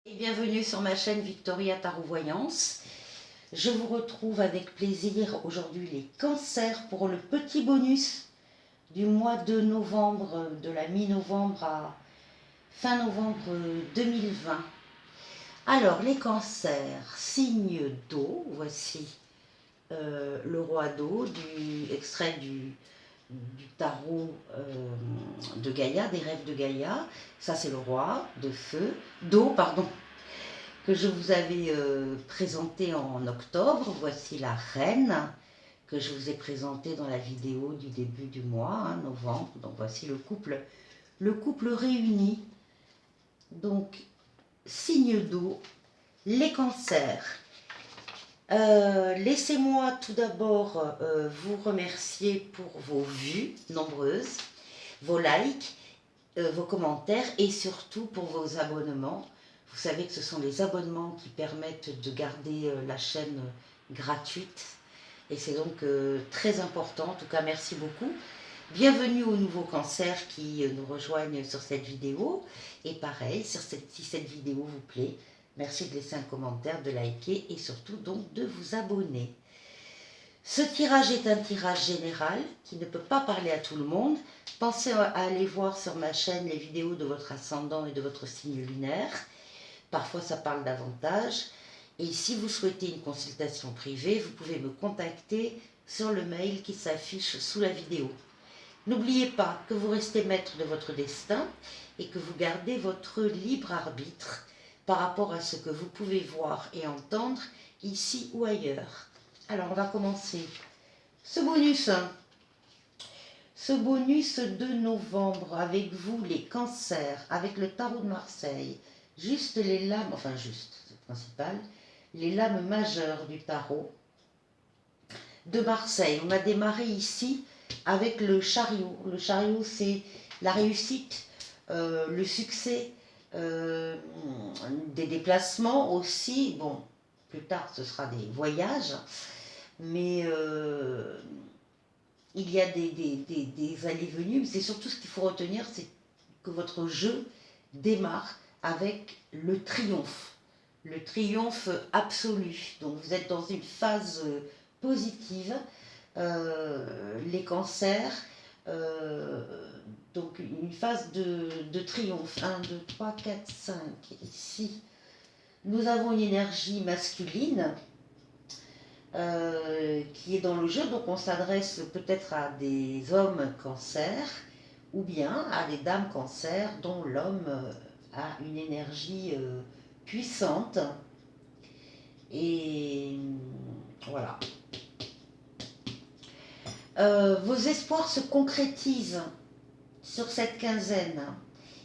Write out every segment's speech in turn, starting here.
Et bienvenue sur ma chaîne Victoria Tarot Voyance. Je vous retrouve avec plaisir aujourd'hui les cancers pour le petit bonus du mois de novembre, de la mi-novembre à fin novembre 2020. Alors les cancers, signe d'eau, voici le roi d'eau, extrait du tarot de Gaïa, des rêves de Gaïa. Ça c'est le roi de feu, d'eau, pardon, que je vous avais présenté en octobre. Voici la reine que je vous ai présentée dans la vidéo du début du mois, novembre. Donc voici le couple réuni. Donc signe d'eau, les cancers. Laissez-moi tout d'abord vous remercier pour vos vues nombreuses, vos likes, vos commentaires et surtout pour vos abonnements. Vous savez que ce sont les abonnements qui permettent de garder la chaîne gratuite et c'est donc très important. En tout cas, merci beaucoup. Bienvenue aux nouveaux cancers qui nous rejoignent sur cette vidéo. Et pareil, si cette vidéo vous plaît, merci de laisser un commentaire, de liker et surtout donc de vous abonner. Ce tirage est un tirage général qui ne peut pas parler à tout le monde. Pensez à aller voir sur ma chaîne les vidéos de votre ascendant et de votre signe lunaire. Parfois ça parle davantage. Et si vous souhaitez une consultation privée, vous pouvez me contacter sur le mail qui s'affiche sous la vidéo. N'oubliez pas que vous restez maître de votre destin et que vous gardez votre libre arbitre par rapport à ce que vous pouvez voir et entendre ici ou ailleurs. Alors on va commencer ce bonus de novembre avec vous les cancers, avec le tarot de Marseille, juste les lames, enfin juste, c'est principal, les lames majeures du tarot de Marseille. On a démarré ici avec le chariot. Le chariot, c'est la réussite, le succès, des déplacements aussi. Bon, plus tard, ce sera des voyages, mais il y a des allées-venues. Mais c'est surtout ce qu'il faut retenir, c'est que votre jeu démarre avec le triomphe absolu. Donc vous êtes dans une phase positive, les cancers, donc une phase de triomphe. 1, 2, 3, 4, 5. Ici, nous avons une énergie masculine qui est dans le jeu, donc on s'adresse peut-être à des hommes cancers ou bien à des dames cancers dont l'homme a une énergie puissante. Et voilà. Vos espoirs se concrétisent sur cette quinzaine.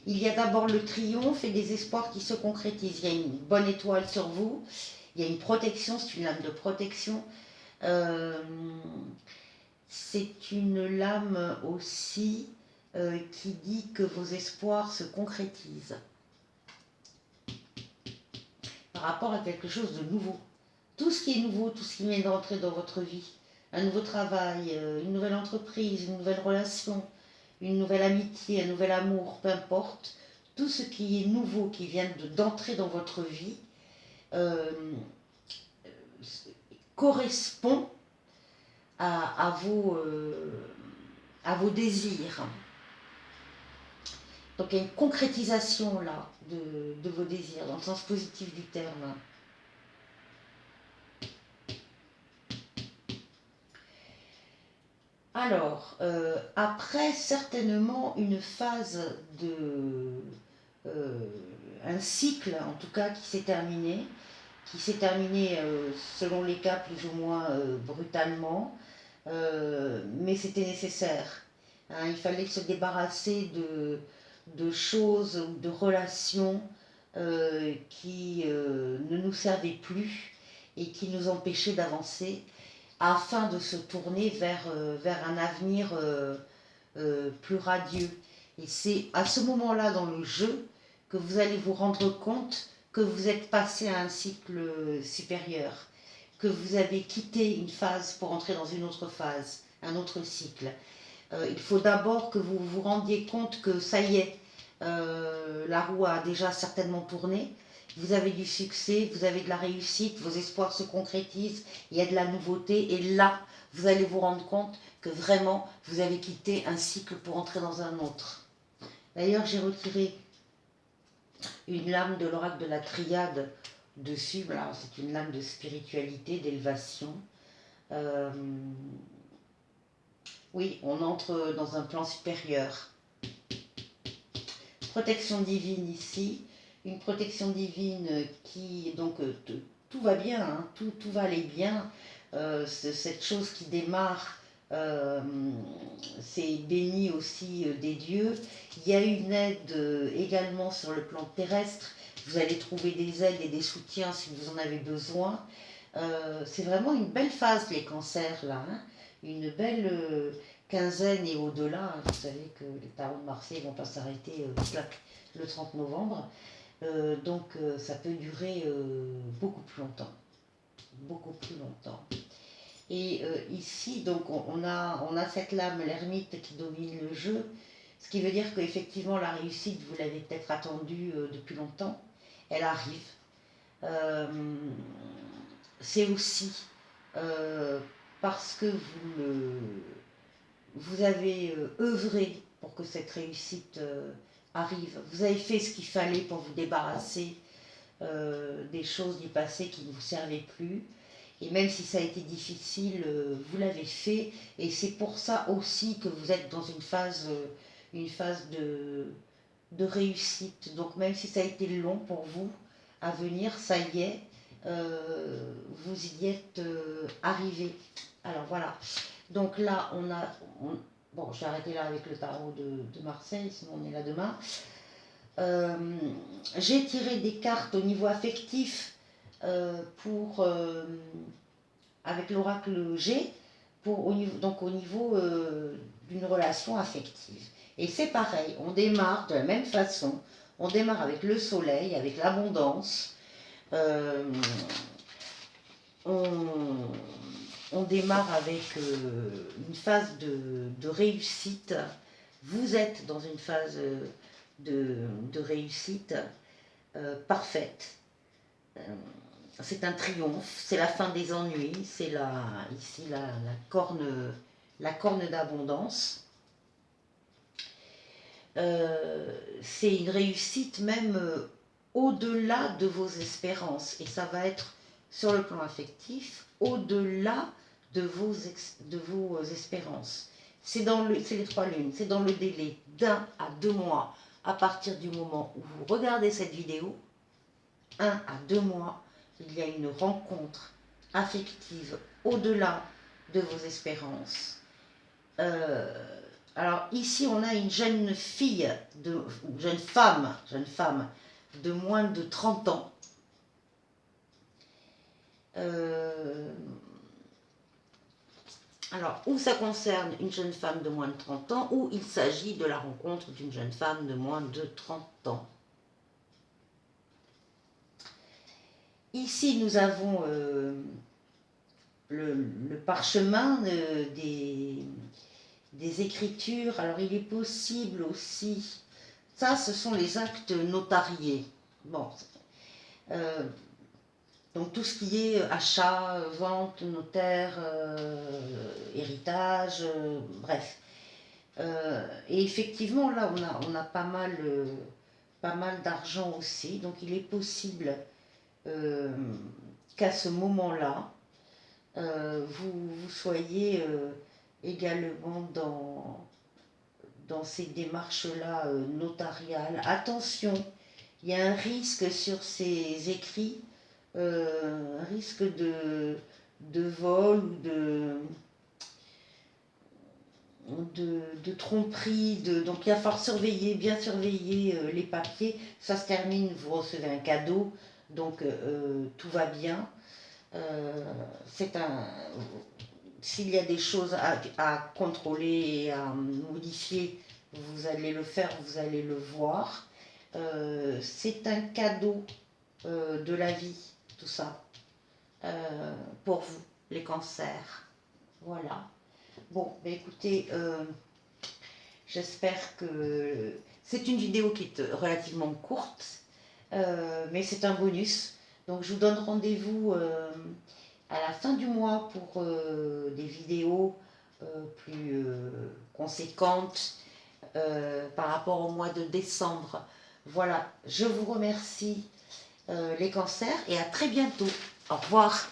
Il y a d'abord le triomphe et des espoirs qui se concrétisent. Il y a une bonne étoile sur vous, il y a une protection, c'est une lame de protection. C'est une lame aussi qui dit que vos espoirs se concrétisent par rapport à quelque chose de nouveau. Tout ce qui est nouveau, tout ce qui vient d'entrer dans votre vie, un nouveau travail, une nouvelle entreprise, une nouvelle relation, une nouvelle amitié, un nouvel amour, peu importe, tout ce qui est nouveau, qui vient d'entrer dans votre vie, correspond à vos désirs. Donc il y a une concrétisation là de vos désirs, dans le sens positif du terme. Alors, après certainement une phase un cycle en tout cas qui s'est terminé selon les cas plus ou moins brutalement, mais c'était nécessaire. Il fallait se débarrasser de choses ou de relations qui ne nous servaient plus et qui nous empêchaient d'avancer afin de se tourner vers un avenir plus radieux. Et c'est à ce moment-là dans le jeu que vous allez vous rendre compte que vous êtes passé à un cycle supérieur, que vous avez quitté une phase pour entrer dans une autre phase, un autre cycle. Il faut d'abord que vous vous rendiez compte que ça y est, la roue a déjà certainement tourné vous avez du succès, vous avez de la réussite, vos espoirs se concrétisent, il y a de la nouveauté, et là, vous allez vous rendre compte que vraiment, vous avez quitté un cycle pour entrer dans un autre. D'ailleurs, j'ai retiré une lame de l'oracle de la triade dessus. Voilà, c'est une lame de spiritualité, d'élévation. Euh, oui, on entre dans un plan supérieur. Protection divine ici, une protection divine qui, donc, tout va bien, hein, tout va aller bien. Cette chose qui démarre, c'est béni aussi des dieux. Il y a une aide également sur le plan terrestre. Vous allez trouver des aides et des soutiens si vous en avez besoin. C'est vraiment une belle phase, les cancers, là. Hein, une belle quinzaine et au-delà. Vous savez que les tarots de Marseille ne vont pas s'arrêter le 30 novembre. Donc ça peut durer beaucoup plus longtemps. Beaucoup plus longtemps. Et ici, donc, on a cette lame, l'ermite, qui domine le jeu, ce qui veut dire qu'effectivement, la réussite, vous l'avez peut-être attendue depuis longtemps, elle arrive. C'est aussi parce que vous avez œuvré pour que cette réussite arrive. Vous avez fait ce qu'il fallait pour vous débarrasser des choses du passé qui ne vous servaient plus. Et même si ça a été difficile, vous l'avez fait. Et c'est pour ça aussi que vous êtes dans une phase de réussite. Donc même si ça a été long pour vous à venir, ça y est, vous y êtes arrivé. Alors voilà. Donc là, bon, je vais arrêter là avec le tarot de Marseille, sinon on est là demain. J'ai tiré des cartes au niveau affectif avec l'oracle G, donc au niveau d'une relation affective. Et c'est pareil, on démarre de la même façon, on démarre avec le soleil, avec l'abondance, on démarre avec une phase de réussite. Vous êtes dans une phase de réussite parfaite. C'est un triomphe, c'est la fin des ennuis, c'est ici la corne d'abondance. C'est une réussite même au-delà de vos espérances, et ça va être sur le plan affectif, au-delà de vos espérances. C'est les 3 lunes, c'est dans le délai d'1 à 2 mois à partir du moment où vous regardez cette vidéo. 1 à 2 mois, il y a une rencontre affective au-delà de vos espérances. Alors ici, on a une jeune fille, jeune femme de moins de 30 ans. Alors, ou ça concerne une jeune femme de moins de 30 ans, ou il s'agit de la rencontre d'une jeune femme de moins de 30 ans. Ici, nous avons le parchemin des écritures. Alors, il est possible aussi... Ça, ce sont les actes notariés. Bon, donc tout ce qui est achat, vente, notaire, héritage, bref. Et effectivement, là, on a pas mal d'argent aussi. Donc, il est possible qu'à ce moment-là, vous soyez également dans ces démarches-là notariales. Attention, il y a un risque sur ces écrits, un risque de vol ou de tromperie. Donc il va falloir bien surveiller les papiers. Ça se termine, vous recevez un cadeau, donc tout va bien. S'il y a des choses à contrôler et à modifier, vous allez le faire, vous allez le voir. C'est un cadeau de la vie, tout ça, pour vous, les cancers. Voilà. Bon, bah écoutez, j'espère que... C'est une vidéo qui est relativement courte, mais c'est un bonus. Donc je vous donne rendez-vous à la fin du mois pour des vidéos plus conséquentes par rapport au mois de décembre. Voilà, je vous remercie les cancers et à très bientôt. Au revoir.